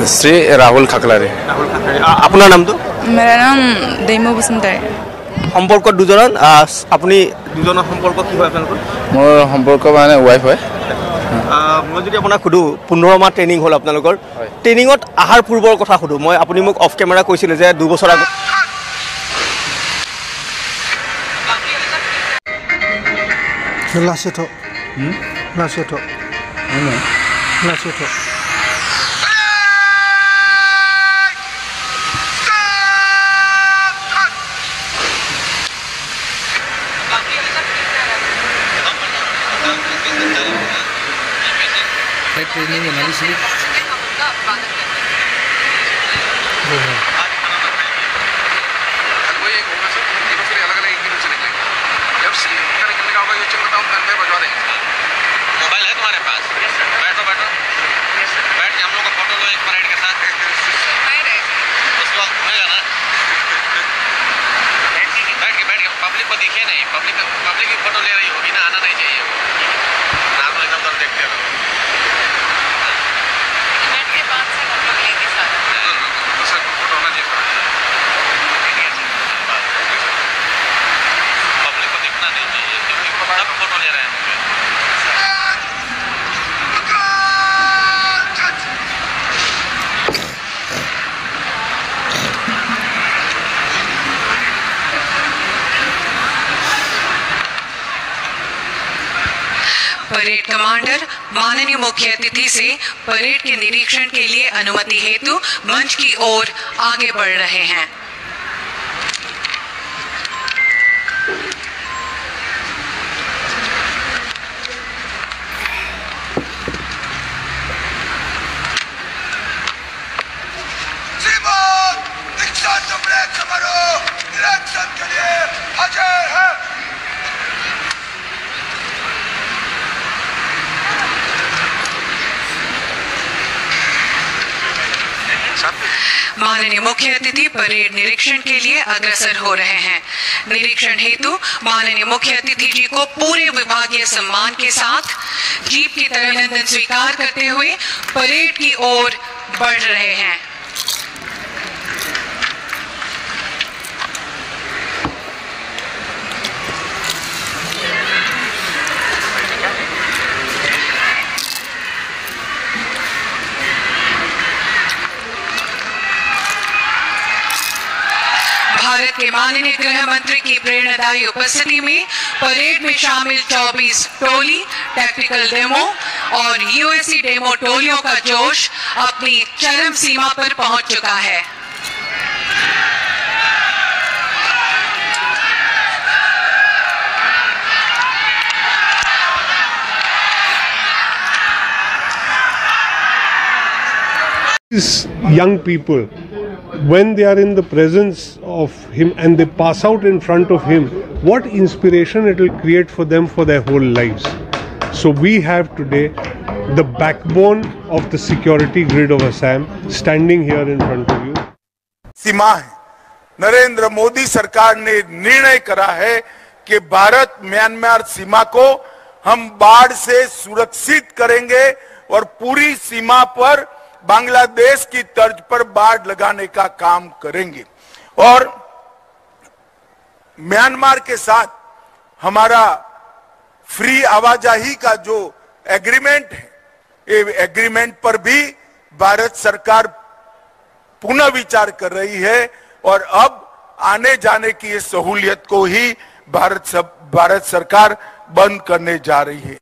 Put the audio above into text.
শ্ৰী ৰাহুল খাকলাৰী। আপোনাৰ নামটো? मेरा नाम दैमु बसुमतारी। সম্পৰ্ক দুজনৰ আপুনি দুজনৰ সম্পৰ্ক কি হয় আপোনালোকৰ? মোৰ সম্পৰ্ক মানে ৱাইফ হয়। মই যদি আপোনাক সুধোঁ 15 মাহ ট্ৰেইনিং হ'ল আপোনালোকৰ, ট্ৰেইনিঙত অহাৰ পূৰ্বৰ কথা সুধোঁ মই, আপুনি মোক অফ কেমেৰা কৈছিলে যে 2 বছৰ আগত ट्रेनिंग एनालिसिस मोबाइल है तुम्हारे पास? बैठो बैठो बैठ के हम लोग का फोटो लो एक परेड के साथ। उसको होगा ना, बैठ के पब्लिक को दिखे नहीं, पब्लिक की फोटो ले रही होगी ना, आना नहीं चाहिए वो, आप लोग इधर उधर देखते रहो। फोटो होना चाहिए, पब्लिक को दिखना नहीं चाहिए क्योंकि सब फोटो ले रहे हैं। परेड कमांडर माननीय मुख्य अतिथि से परेड के निरीक्षण के लिए अनुमति हेतु मंच की ओर आगे बढ़ रहे हैं। माननीय मुख्य अतिथि परेड निरीक्षण के लिए अग्रसर हो रहे हैं। निरीक्षण हेतु माननीय मुख्य अतिथि जी को पूरे विभागीय सम्मान के साथ जीप की तरह अभिनंदन स्वीकार करते हुए परेड की ओर बढ़ रहे हैं। भारत के माननीय गृह मंत्री की प्रेरणादायी उपस्थिति में परेड में शामिल 24 टोली, टैक्टिकल डेमो और यूएससी डेमो टोलियों का जोश अपनी चरम सीमा पर पहुंच चुका है। These young people, when they are in the presence of him and they pass out in front of him, what inspiration it will create for them for their whole lives. So we have today the backbone of the security grid of Assam standing here in front of you. सीमा है, नरेंद्र मोदी सरकार ने निर्णय करा है कि Bharat Myanmar सीमा को हम बाढ़ से सुरक्षित करेंगे और पूरी सीमा पर बांग्लादेश की तर्ज पर बाढ़ लगाने का काम करेंगे। और म्यांमार के साथ हमारा फ्री आवाजाही का जो एग्रीमेंट है, ये एग्रीमेंट पर भी भारत सरकार पुनः विचार कर रही है और अब आने जाने की ये सहूलियत को ही भारत सरकार बंद करने जा रही है।